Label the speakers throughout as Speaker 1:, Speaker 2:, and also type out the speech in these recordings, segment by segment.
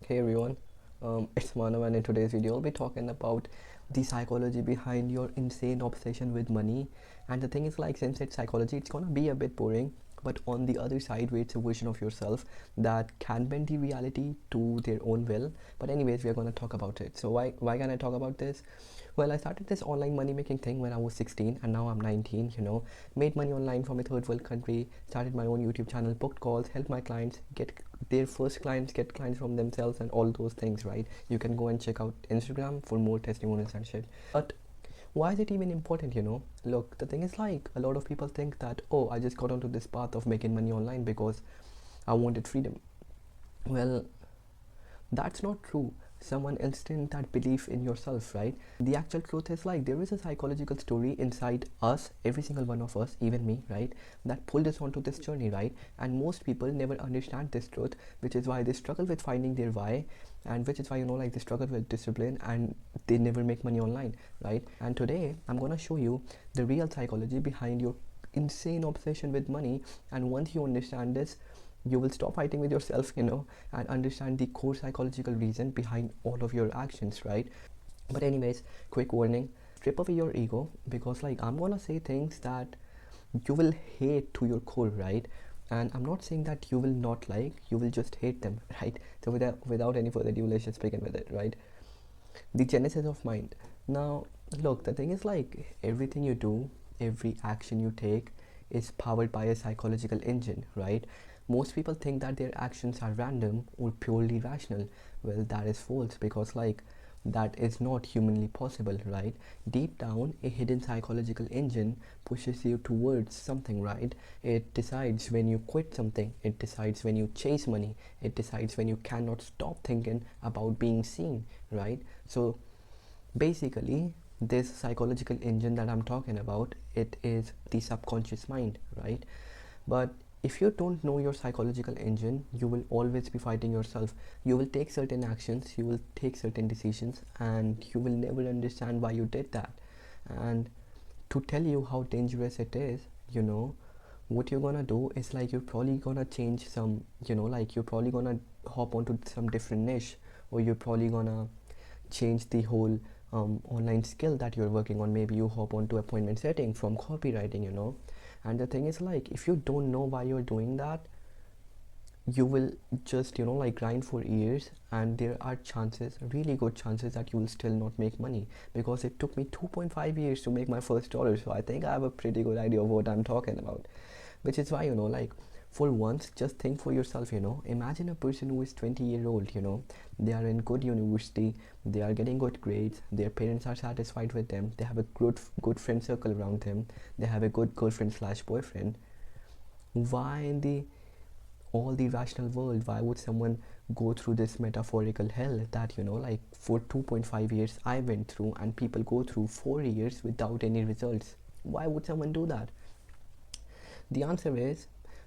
Speaker 1: Hey everyone, it's Manav, and in today's video I'll be talking about the psychology behind your insane obsession with money. And the thing is, like, since it's psychology, it's gonna be a bit boring, but on the other side it's a version of yourself that can bend the reality to their own will. But anyways, we are gonna talk about it. So why can I talk about this? Well, I started this online money making thing when I was 16, and now I'm 19. Made money online from a third world country, started my own YouTube channel, booked calls, helped my clients get their first clients, get clients from themselves, and all those things, right? You can go and check out Instagram for more testimonials and shit. But why is it even important? Look, the thing is, like, a lot of people think that, oh, I just got onto this path of making money online because I wanted freedom. Well, that's not true. Someone instinct that belief in yourself, right? The actual truth is, like, there is a psychological story inside us, every single one of us, even me, right, that pulled us onto this journey, right? And most people never understand this truth, which is why they struggle with finding their why, and which is why, like, they struggle with discipline and they never make money online, right? And today I'm gonna show you the real psychology behind your insane obsession with money. And once you understand this, you will stop fighting with yourself, and understand the core psychological reason behind all of your actions, right? But anyways, quick warning, strip away your ego, because, like, I'm gonna say things that you will hate to your core, right? And I'm not saying that you will not like, you will just hate them, right? So without any further ado, let's just begin with it, right? The genesis of mind. Now, look, the thing is, like, everything you do, every action you take is powered by a psychological engine, right? Most people think that their actions are random or purely rational. Well, that is false, because, like, that is not humanly possible, right? Deep down, a hidden psychological engine pushes you towards something, right? It decides when you quit something, it decides when you chase money, it decides when you cannot stop thinking about being seen, right? So basically, this psychological engine that I'm talking about, it is the subconscious mind, right? But if you don't know your psychological engine, you will always be fighting yourself. You will take certain actions, you will take certain decisions, and you will never understand why you did that. And to tell you how dangerous it is, what you're gonna do is, like, you're probably gonna change some, like, you're probably gonna hop onto some different niche, or you're probably gonna change the whole online skill that you're working on. Maybe you hop onto appointment setting from copywriting, and the thing is, like, if you don't know why you're doing that, you will just, like, grind for years, and there are chances, really good chances, that you will still not make money, because it took me 2.5 years to make my first dollar. So I think I have a pretty good idea of what I'm talking about, which is why, like, for once, just think for yourself. Imagine a person who is 20-year old. They are in good university, they are getting good grades, their parents are satisfied with them, they have a good friend circle around them, they have a good girlfriend slash boyfriend. Why in the all the rational world, why would someone go through this metaphorical hell that, like, for 2.5 years I went through, and people go through 4 years without any results? Why would someone do that? The answer is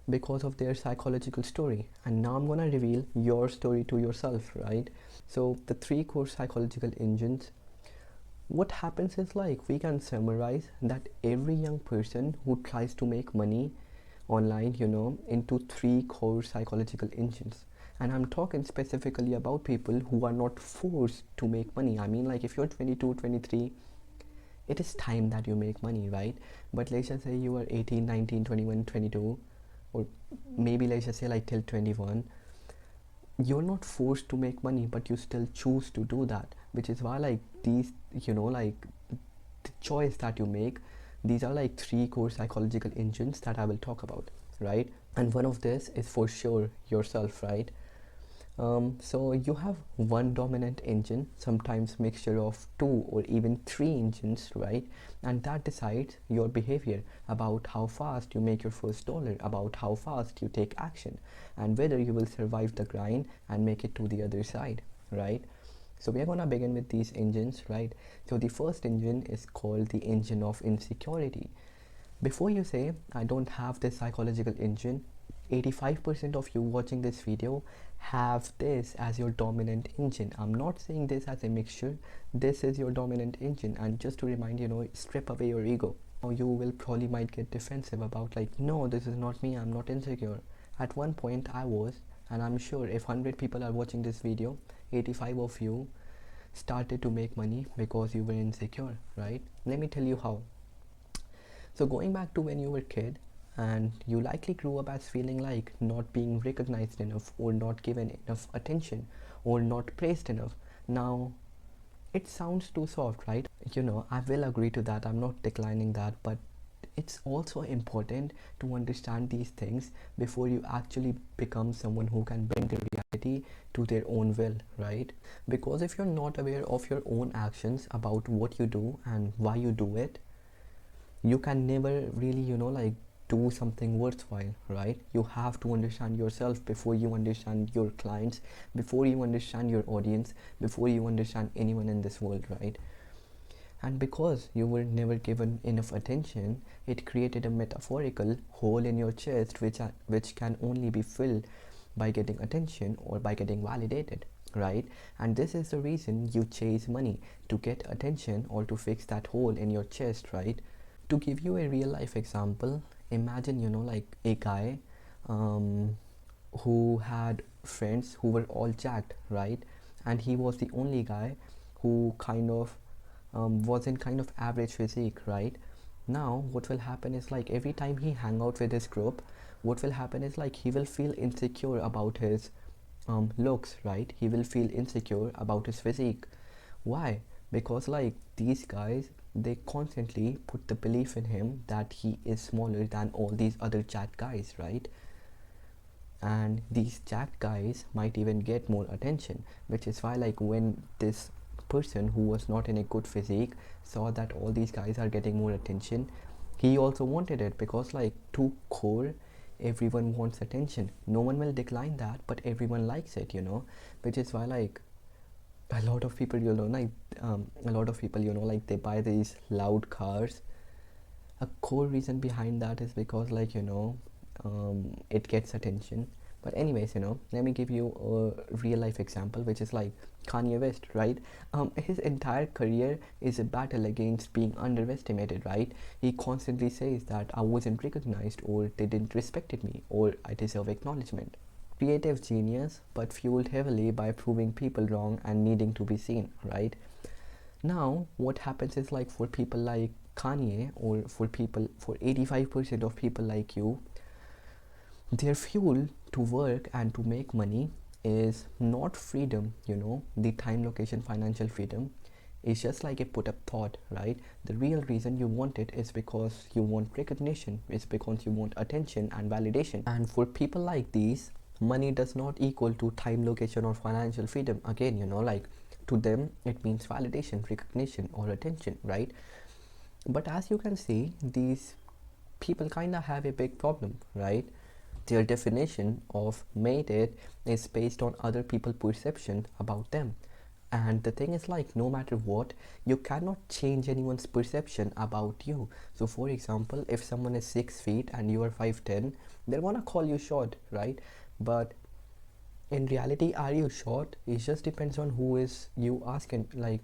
Speaker 1: because of their psychological story. And now I'm gonna reveal your story to yourself, right? So the three core psychological engines, what happens is, like, we can summarize that every young person who tries to make money online, into three core psychological engines. And I'm talking specifically about people who are not forced to make money. I mean, like, if you're 22, 23, it is time that you make money, right? But let's just say you are 18, 19, 21, 22, or maybe let's just say, like, till 21. You're not forced to make money, but you still choose to do that, which is why, like, these, like, the choice that you make, these are, like, three core psychological engines that I will talk about, right? And one of this is for sure yourself, right? So you have one dominant engine, sometimes mixture of two or even three engines, right? And that decides your behavior, about how fast you make your first dollar, about how fast you take action, and whether you will survive the grind and make it to the other side, right? So we are gonna begin with these engines, right? So the first engine is called the engine of insecurity. Before you say, I don't have this psychological engine, 85% of you watching this video have this as your dominant engine. I'm not saying this as a mixture, this is your dominant engine. And just to remind strip away your ego. Now you will probably might get defensive about, like, no, this is not me, I'm not insecure. At one point I was, And I'm sure if 100 people are watching this video, 85 of you started to make money because you were insecure, right? Let me tell you how. So going back to when you were a kid, and you likely grew up as feeling like not being recognized enough, or not given enough attention, or not praised enough. Now, it sounds too soft, right? I will agree to that. I'm not declining that, but it's also important to understand these things before you actually become someone who can bring the reality to their own will, right? Because if you're not aware of your own actions about what you do and why you do it, you can never really, do something worthwhile, right? You have to understand yourself before you understand your clients, before you understand your audience, before you understand anyone in this world, right? And because you were never given enough attention, it created a metaphorical hole in your chest, which can only be filled by getting attention or by getting validated, right? And this is the reason you chase money, to get attention or to fix that hole in your chest, right? To give you a real life example, imagine, like a guy who had friends who were all jacked, right? And he was the only guy who was in kind of average physique, right? Now, what will happen is like every time he hang out with his group, what will happen is like he will feel insecure about his looks, right? He will feel insecure about his physique. Why? Because like these guys, they constantly put the belief in him that he is smaller than all these other jacked guys, right? And these jacked guys might even get more attention, which is why like when this person who was not in a good physique saw that all these guys are getting more attention, he also wanted it, because like to core, everyone wants attention. No one will decline that, but everyone likes it, which is why like a lot of people, like they buy these loud cars. A core reason behind that is because like it gets attention. But anyways, let me give you a real life example, which is like Kanye West, right? His entire career is a battle against being underestimated, right? He constantly says that I wasn't recognized, or they didn't respected me, or I deserve acknowledgement. Creative genius, but fueled heavily by proving people wrong and needing to be seen, right? Now, what happens is like for people like Kanye, or for 85% of people like you, their fuel to work and to make money is not freedom, the time, location, financial freedom. It's just like a put up thought, right? The real reason you want it is because you want recognition, it's because you want attention and validation. And for people like these, money does not equal to time, location, or financial freedom. Again, like to them, it means validation, recognition, or attention, right? But as you can see, these people kind of have a big problem, right? Their definition of made it is based on other people's perception about them. And the thing is like, no matter what, you cannot change anyone's perception about you. So for example, if someone is 6 feet and you are 5'10", they're gonna call you short, right? But in reality, are you short? It just depends on who is you asking, like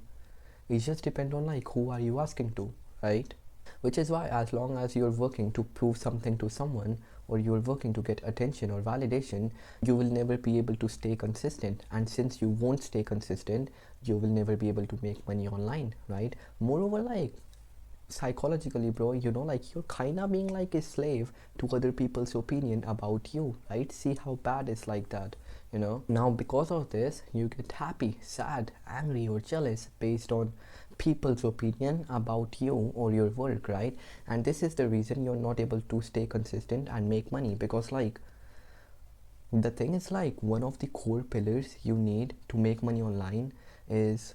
Speaker 1: it just depends on like who are you asking to, right? Which is why as long as you're working to prove something to someone, or you're working to get attention or validation, you will never be able to stay consistent. And since you won't stay consistent, you will never be able to make money online, right? Moreover, like psychologically, bro, like you're kind of being like a slave to other people's opinion about you, right? See how bad it's like that, Now because of this, you get happy, sad, angry, or jealous based on people's opinion about you or your work, right? And this is the reason you're not able to stay consistent and make money, because like the thing is like one of the core pillars you need to make money online is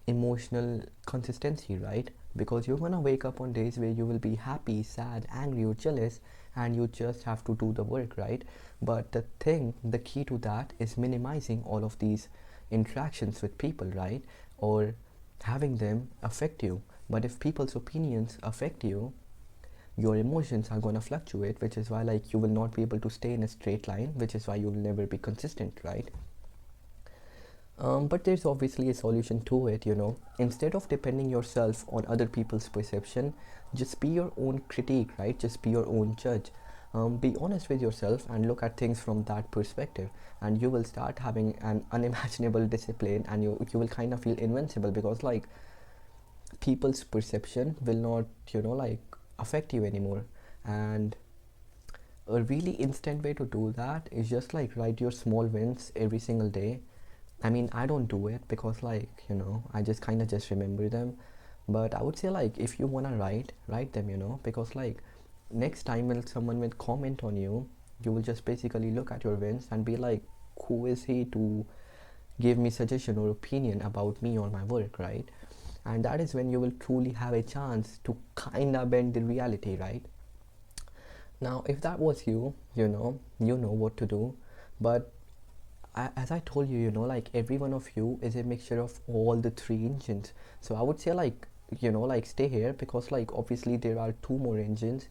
Speaker 1: emotional consistency, right? Because you're gonna wake up on days where you will be happy, sad, angry, or jealous, and you just have to do the work, right? But the key to that is minimizing all of these interactions with people, right? Or having them affect you. But if people's opinions affect you, your emotions are gonna fluctuate, which is why like you will not be able to stay in a straight line, which is why you will never be consistent, right? But there's obviously a solution to it, Instead of depending yourself on other people's perception, just be your own critique, right? Just be your own judge. be honest with yourself and look at things from that perspective, and you will start having an unimaginable discipline, and you will kind of feel invincible, because like people's perception will not like affect you anymore. And a really instant way to do that is just like write your small wins every single day. I mean, I don't do it because like I just kind of just remember them, but I would say like if you want to write them, because like next time when someone will comment on you, you will just basically look at your wins and be like, who is he to give me suggestion or opinion about me or my work, right? And that is when you will truly have a chance to kind of bend the reality, right? Now if that was you, you know what to do. But as I told you, like every one of you is a mixture of all the three engines. So I would say like like stay here, because like obviously there are two more engines,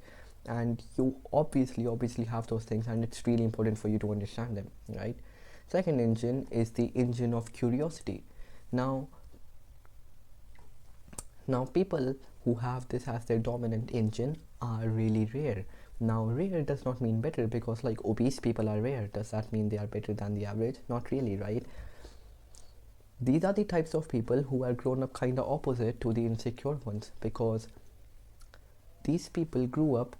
Speaker 1: and you obviously have those things, and it's really important for you to understand them, right? Second engine is the engine of curiosity. now Now, people who have this as their dominant engine are really rare. Now, rare does not mean better, because like obese people are rare. Does that mean they are better than the average? Not really, right? These are the types of people who are grown up kind of opposite to the insecure ones, because these people grew up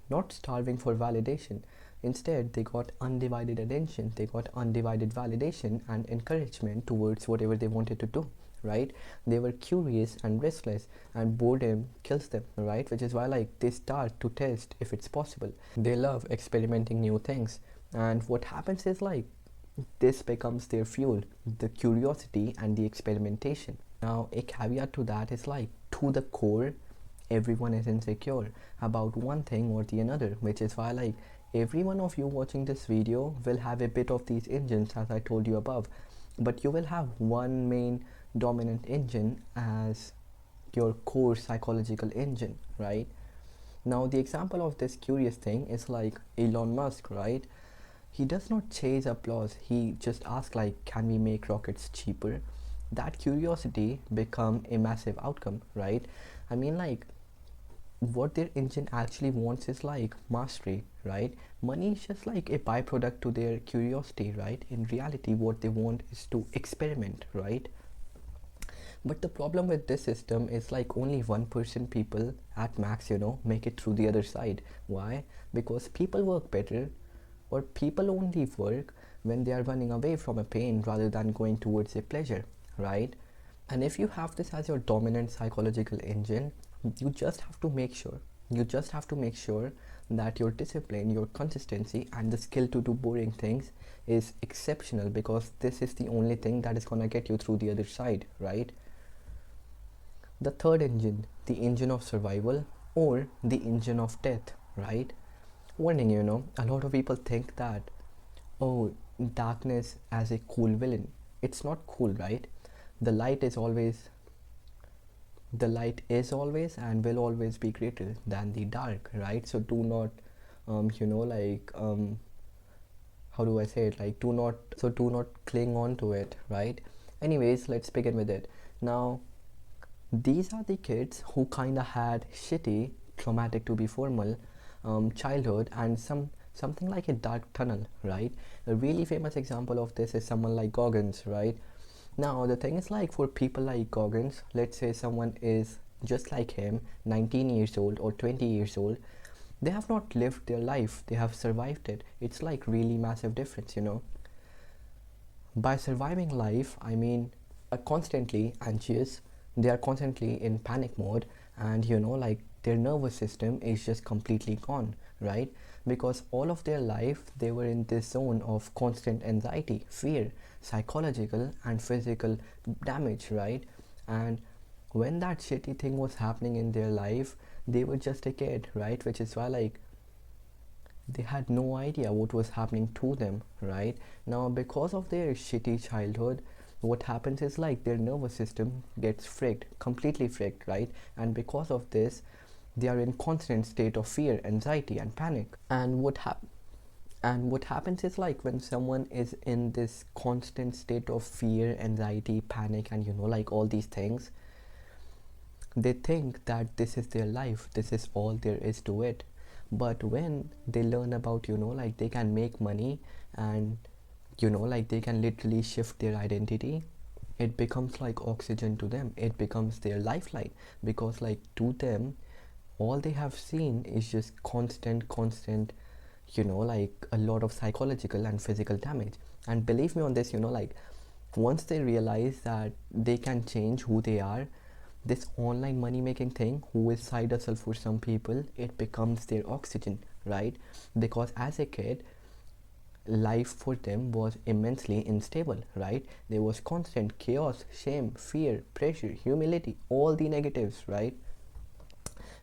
Speaker 1: not starving for validation. Instead, they got undivided attention, they got undivided validation and encouragement towards whatever they wanted to do, right? They were curious and restless, and boredom kills them, right? Which is why like they start to test if it's possible. They love experimenting new things, and what happens is like this becomes their fuel, the curiosity and the experimentation. Now, a caveat to that is like, to the core, everyone is insecure about one thing or the another, which is why like every one of you watching this video will have a bit of these engines, as I told you above, but you will have one main dominant engine as your core psychological engine, right? Now, the example of this curious thing is like Elon Musk, right? He does not chase applause, he just asks like, can we make rockets cheaper? That curiosity become a massive outcome, right? I mean, like what their engine actually wants is like mastery, right? Money is just like a byproduct to their curiosity, right? In reality, what they want is to experiment, right? But the problem with this system is like only 1% people at max, make it through the other side. Why? Because people work better, or people only work when they are running away from a pain rather than going towards a pleasure, right? And if you have this as your dominant psychological engine, you just have to make sure that your discipline, your consistency, and the skill to do boring things is exceptional, because this is the only thing that is gonna get you through the other side, right? The third engine, the engine of survival, or the engine of death, right? Warning, a lot of people think that, oh, darkness as a cool villain. It's not cool, right? The light is always and will always be greater than the dark, right? So do not how do I say it, like do not cling on to it, right? Anyways, let's begin with it. Now, these are the kids who kind of had shitty, traumatic to be formal, childhood, and something like a dark tunnel, right? A really famous example of this is someone like Goggins, right? Now, the thing is like, for people like Goggins, let's say someone is just like him, 19 years old or 20 years old, they have not lived their life, they have survived it. It's like really massive difference, By surviving life, I mean, are constantly anxious, they are constantly in panic mode, and like their nervous system is just completely gone, right? Because all of their life they were in this zone of constant anxiety, fear, psychological and physical damage, right? And when that shitty thing was happening in their life, they were just a kid, right? Which is why like they had no idea what was happening to them, right? Now, because of their shitty childhood, what happens is like their nervous system gets fricked, completely fricked, right? And because of this, they are in constant state of fear, anxiety, and panic. And what happens is like, when someone is in this constant state of fear, anxiety, panic, and like all these things, they think that this is their life, this is all there is to it. But when they learn about, like they can make money, and like they can literally shift their identity, it becomes like oxygen to them. It becomes their lifeline, because like to them, all they have seen is just constant, like a lot of psychological and physical damage. And believe me on this, like once they realize that they can change who they are, this online money making thing, who is side hustle for some people, it becomes their oxygen, right? Because as a kid, life for them was immensely unstable, right? There was constant chaos, shame, fear, pressure, humility, all the negatives, right?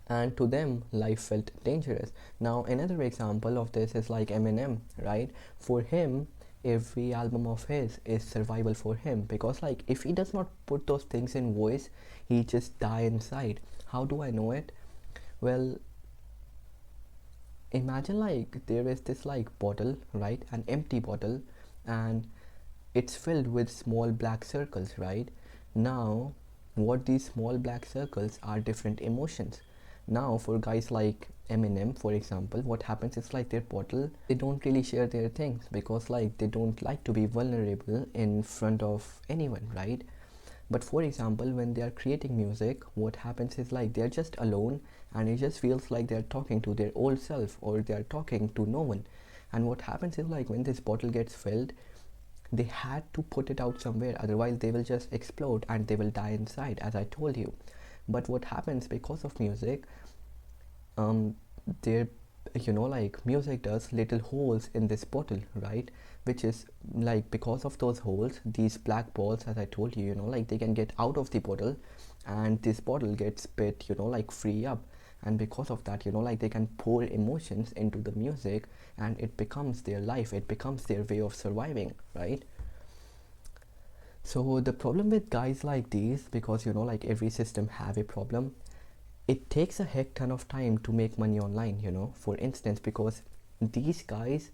Speaker 1: And to them, life felt dangerous. Now another example of this is like Eminem, right? For him, every album of his is survival for him, because like if he does not put those things in voice, he just die inside. How do I know it? Well, imagine like there is this like bottle, right? An empty bottle, and it's filled with small black circles, right? Now what these small black circles are different emotions. Now for guys like Eminem, for example, what happens is like their bottle, they don't really share their things, because like they don't like to be vulnerable in front of anyone, right? But for example, when they are creating music, what happens is like they're just alone, and it just feels like they're talking to their old self, or they're talking to no one. And what happens is like when this bottle gets filled, they had to put it out somewhere, otherwise they will just explode and they will die inside, as I told you. But what happens because of music, um there, like music does little holes in this bottle, right? Which is like, because of those holes, these black balls, as I told you, like they can get out of the bottle, and this bottle gets bit, like free up. And because of that, like they can pour emotions into the music, and it becomes their life, it becomes their way of surviving, right? So the problem with guys like these, because like every system have a problem, it takes a heck ton of time to make money online, for instance, these guys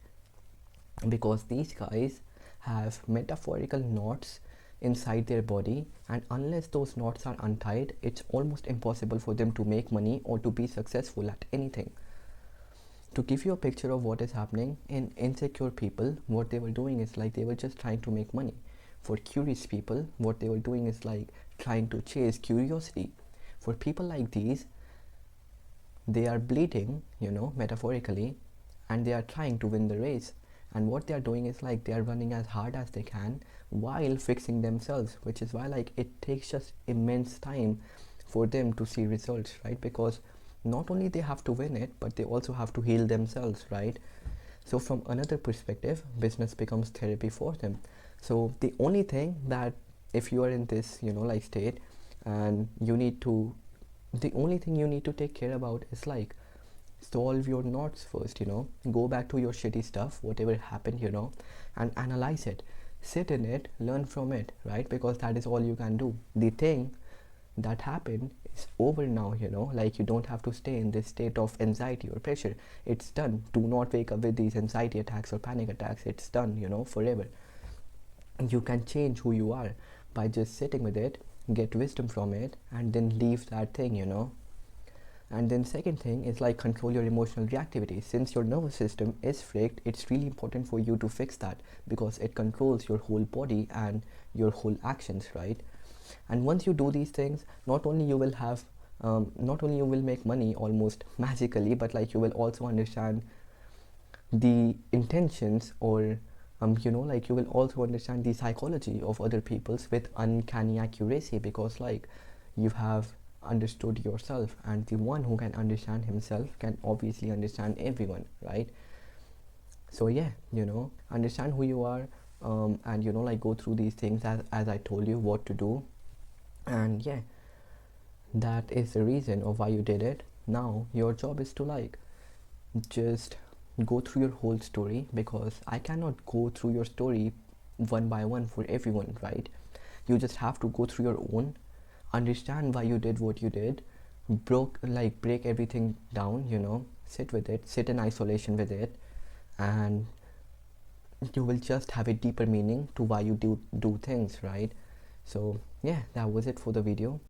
Speaker 1: these guys have metaphorical knots inside their body, and unless those knots are untied, it's almost impossible for them to make money or to be successful at anything. To give you a picture of what is happening in insecure people, what they were doing is like they were just trying to make money. For curious people, what they were doing is like trying to chase curiosity. For people like these, they are bleeding, metaphorically, and they are trying to win the race. And what they are doing is like they are running as hard as they can while fixing themselves, which is why like it takes just immense time for them to see results, right? Because not only they have to win it, but they also have to heal themselves, right? So from another perspective, business becomes therapy for them. So the only thing that, if you are in this, like state, and you need to, the only thing you need to take care about is like solve your knots first, go back to your shitty stuff, whatever happened, and analyze it, sit in it, learn from it, right? Because that is all you can do. The thing that happened is over now, like you don't have to stay in this state of anxiety or pressure. It's done. Do not wake up with these anxiety attacks or panic attacks. It's done, forever. You can change who you are by just sitting with it, get wisdom from it, and then leave that thing, And then second thing is like control your emotional reactivity. Since your nervous system is fricked, it's really important for you to fix that, because it controls your whole body and your whole actions, right? And once you do these things, not only you will have not only you will make money almost magically, but like you will also understand the intentions, or like you will also understand the psychology of other people's with uncanny accuracy, because like you have understood yourself, and the one who can understand himself can obviously understand everyone, right? So yeah, understand who you are, and like go through these things as I told you what to do. And yeah, that is the reason of why you did it. Now your job is to like just go through your whole story, because I cannot go through your story one by one for everyone, right? You just have to go through your own, understand why you did what you did, break everything down, sit with it, sit in isolation with it, and you will just have a deeper meaning to why you do things, right? So yeah, that was it for the video.